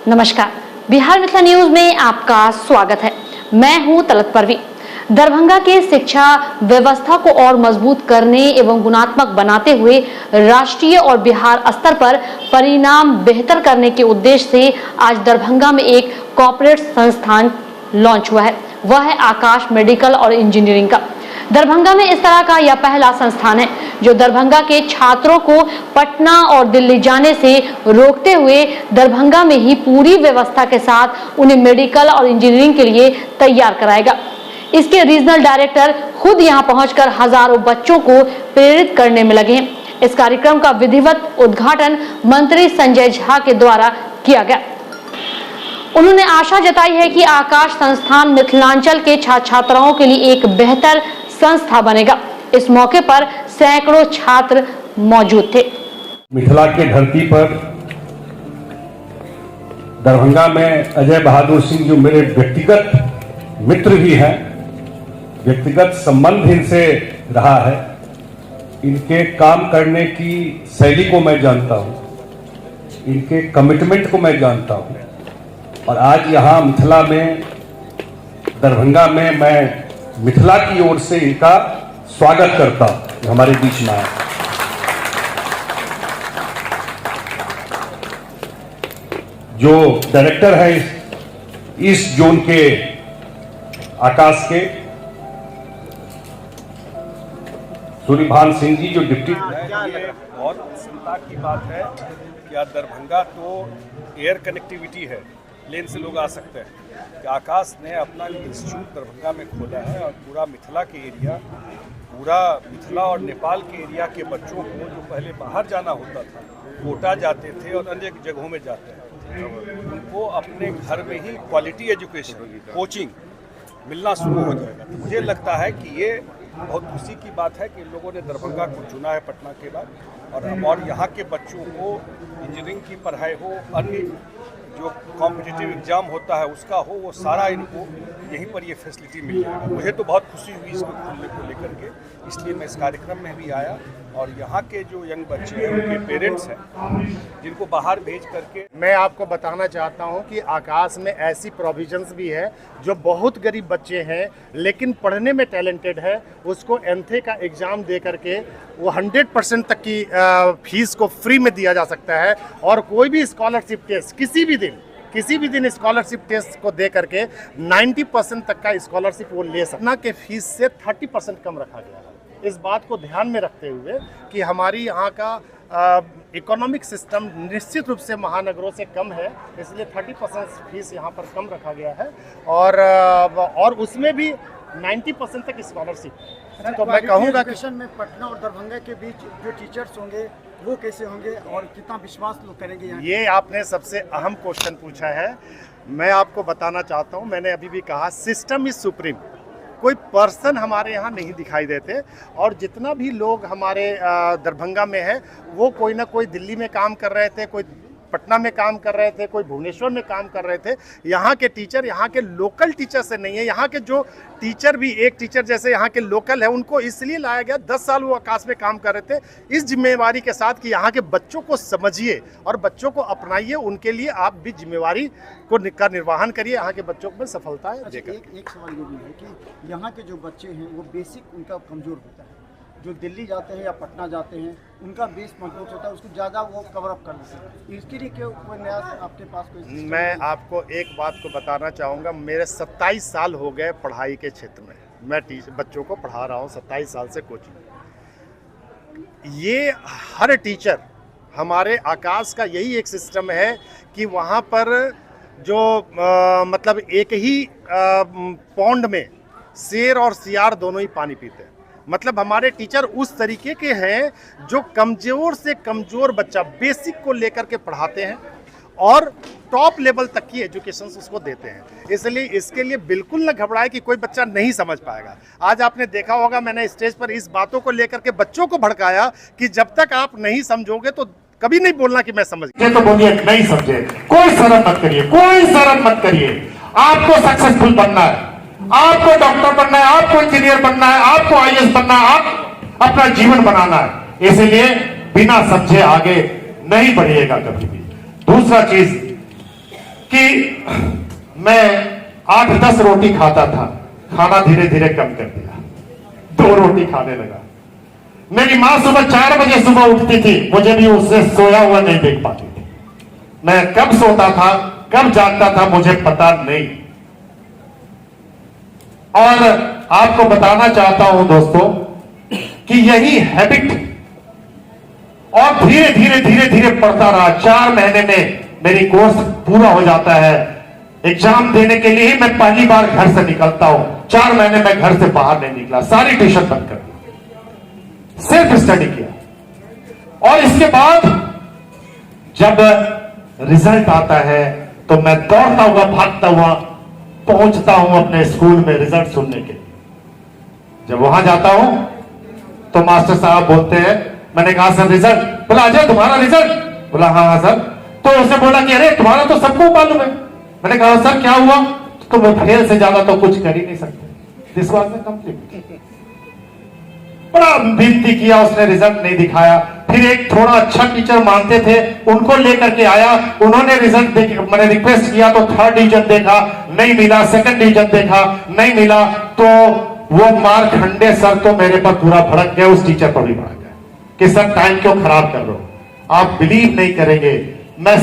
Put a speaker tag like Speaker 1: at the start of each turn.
Speaker 1: नमस्कार, बिहार मिथिला न्यूज में आपका स्वागत है। मैं हूं तलत परवीन। दरभंगा के शिक्षा व्यवस्था को और मजबूत करने एवं गुणात्मक बनाते हुए राष्ट्रीय और बिहार स्तर पर परिणाम बेहतर करने के उद्देश्य से आज दरभंगा में एक कॉर्पोरेट संस्थान लॉन्च हुआ है। वह है आकाश मेडिकल और इंजीनियरिंग का। दरभंगा में इस तरह का यह पहला संस्थान है जो दरभंगा के छात्रों को पटना और दिल्ली जाने से रोकते हुए दरभंगा में ही पूरी व्यवस्था के साथ उन्हें मेडिकल और इंजीनियरिंग के लिए तैयार कराएगा। इसके रीजनल डायरेक्टर खुद यहां पहुंचकर हजारों बच्चों को प्रेरित करने में लगे हैं। इस कार्यक्रम का विधिवत उद्घाटन मंत्री संजय झा के द्वारा किया गया। उन्होंने आशा जताई है कि आकाश संस्थान मिथिलांचल के छात्र छात्राओं के लिए एक बेहतर संस्था बनेगा। इस मौके पर सैकड़ों छात्र मौजूद थे।
Speaker 2: मिथिला की धरती पर दरभंगा में अजय बहादुर सिंह जो मेरे व्यक्तिगत मित्र भी हैं, व्यक्तिगत संबंध इनसे रहा है, इनके काम करने की शैली को मैं जानता हूं, इनके कमिटमेंट को मैं जानता हूं और आज यहां मिथिला में दरभंगा में मैं मिथिला की ओर से इनका स्वागत करता हूं। हमारे बीच में आए जो डायरेक्टर है इस जोन के आकाश के सूर्यभान सिंह जी जो डिप्टी,
Speaker 3: बहुत चिंता की बात है कि आज दरभंगा तो एयर कनेक्टिविटी है, प्लेन से लोग आ सकते हैं कि आकाश ने अपना इंस्टीट्यूट दरभंगा में खोला है और पूरा मिथिला के एरिया, पूरा मिथिला और नेपाल के एरिया के बच्चों को जो पहले बाहर जाना होता था, कोटा जाते थे और अन्य जगहों में जाते हैं, उनको अपने घर में ही क्वालिटी एजुकेशन कोचिंग मिलना शुरू हो जाएगा। तो मुझे लगता है कि ये बहुत खुशी की बात है कि इन लोगों ने दरभंगा को चुना है पटना के बाद और यहाँ के बच्चों को इंजीनियरिंग की पढ़ाई हो, अन्य जो कॉम्पिटिटिव एग्जाम होता है उसका हो, वो सारा इनको यहीं पर ये फैसिलिटी मिल जाएगा। मुझे तो बहुत खुशी हुई इसको खुलने को लेकर के, इसलिए मैं इस कार्यक्रम में भी आया और यहाँ के जो यंग बच्चे हैं उनके पेरेंट्स हैं जिनको बाहर भेज करके
Speaker 4: मैं आपको बताना चाहता हूँ कि आकाश में ऐसी प्रोविजंस भी है जो बहुत गरीब बच्चे हैं लेकिन पढ़ने में टैलेंटेड है, उसको एंथे का एग्ज़ाम दे करके वो 100% तक की फीस को फ्री में दिया जा सकता है और कोई भी स्कॉलरशिप टेस्ट किसी भी दिन स्कॉलरशिप टेस्ट को दे करके 90% तक का स्कॉलरशिप वो ले सकता के फीस से 30% कम रखा गया है। इस बात को ध्यान में रखते हुए कि हमारी यहाँ का इकोनॉमिक सिस्टम निश्चित रूप से महानगरों से कम है, इसलिए 30% फीस यहाँ पर कम रखा गया है और उसमें भी 90% तक स्कॉलरशिप। तो मैं कहूँगा कि
Speaker 5: में पटना और दरभंगा के बीच जो टीचर्स होंगे वो कैसे होंगे और कितना विश्वास लोग करेंगे यहाँ?
Speaker 4: ये आपने सबसे अहम क्वेश्चन पूछा है। मैं आपको बताना चाहता हूँ, मैंने अभी भी कहा सिस्टम इज सुप्रीम। कोई पर्सन हमारे यहाँ नहीं दिखाई देते और जितना भी लोग हमारे दरभंगा में है वो कोई ना कोई दिल्ली में काम कर रहे थे, कोई पटना में काम कर रहे थे, कोई भुवनेश्वर में काम कर रहे थे। यहाँ के टीचर यहाँ के लोकल टीचर से नहीं है, यहाँ के जो टीचर भी एक टीचर जैसे यहाँ के लोकल है उनको इसलिए लाया गया। 10 साल वो आकाश में काम कर रहे थे इस जिम्मेवारी के साथ कि यहाँ के बच्चों को समझिए और बच्चों को अपनाइए, उनके लिए आप भी जिम्मेवारी का निर्वहन करिए, यहाँ के बच्चों में सफलता है।
Speaker 5: एक सवाल ये भी है कि यहाँ के जो बच्चे हैं वो बेसिक उनका कमज़ोर होता है, जो दिल्ली जाते हैं या पटना जाते हैं उनका बेस मजबूत होता है, उसको ज़्यादा वो कवर अप कर सकते हैं। इसके लिए क्यों कोई नया आपके पास कोई? मैं
Speaker 4: आपको एक बात को बताना चाहूँगा, मेरे 27 साल हो गए पढ़ाई के क्षेत्र में, मैं बच्चों को पढ़ा रहा हूँ 27 साल से कोचिंग। ये हर टीचर हमारे आकाश का यही एक सिस्टम है कि वहाँ पर जो मतलब एक ही पौंड में शेर और सियार दोनों ही पानी पीते हैं। मतलब हमारे टीचर उस तरीके के हैं जो कमज़ोर से कमज़ोर बच्चा बेसिक को लेकर के पढ़ाते हैं और टॉप लेवल तक की एजुकेशन उसको देते हैं। इसलिए इसके लिए बिल्कुल न घबराए कि कोई बच्चा नहीं समझ पाएगा। आज आपने देखा होगा मैंने स्टेज पर इस बातों को लेकर के बच्चों को भड़काया कि जब तक आप नहीं समझोगे तो कभी नहीं बोलना कि मैं समझ गया।
Speaker 6: तो बोलिए नहीं समझे, कोई शर्म मत करिए, कोई शर्म मत करिए। आपको सक्सेसफुल बनना है, आपको डॉक्टर बनना है, आपको इंजीनियर बनना है, आपको आईएएस बनना है, आप अपना जीवन बनाना है। इसलिए बिना समझे आगे नहीं बढ़िएगा कभी भी। दूसरा चीज, कि मैं 8-10 रोटी खाता था, खाना धीरे धीरे कम कर दिया, 2 रोटी खाने लगा। मेरी मां सुबह 4 बजे सुबह उठती थी, मुझे भी उससे सोया हुआ नहीं देख पाती थी। मैं कब सोता था कब जागता था मुझे पता नहीं। और आपको बताना चाहता हूं दोस्तों कि यही हैबिट और धीरे धीरे धीरे धीरे बढ़ता रहा। 4 महीने में मेरी कोर्स पूरा हो जाता है। एग्जाम देने के लिए मैं पहली बार घर से निकलता हूं। 4 महीने में घर से बाहर नहीं निकला, सारी ट्यूशन बंद कर दी, सिर्फ स्टडी किया। और इसके बाद जब रिजल्ट आता है तो मैं दौड़ता हुआ भागता हुआ पहुंचता हूं अपने स्कूल में रिजल्ट सुनने के लिए। जब वहां जाता हूं तो मास्टर साहब बोलते हैं, मैंने कहा सर रिजल्ट, बोला अजय तुम्हारा रिजल्ट, बोला हाँ सर। तो उसने बोला कि अरे तुम्हारा तो सबको मालूम है। मैंने कहा सर क्या हुआ? तो मैं फेल से ज्यादा तो कुछ कर ही नहीं सकते, दिस वाज द कंप्लीट। बड़ा विनती किया, उसने रिजल्ट नहीं दिखाया। फिर एक थोड़ा अच्छा टीचर मानते थे, उनको लेकर के आया, उन्होंने रिजल्ट मैंने रिक्वेस्ट किया तो 3rd डिवीजन देखा, नहीं मिला। 2nd डिवीजन देखा, नहीं मिला। तो वो मारखंडे सर तो मेरे पर पूरा भड़क गए, उस टीचर पर भी भड़क गए कि सर टाइम क्यों खराब कर रहे हो। आप बिलीव नहीं करेंगे, मैं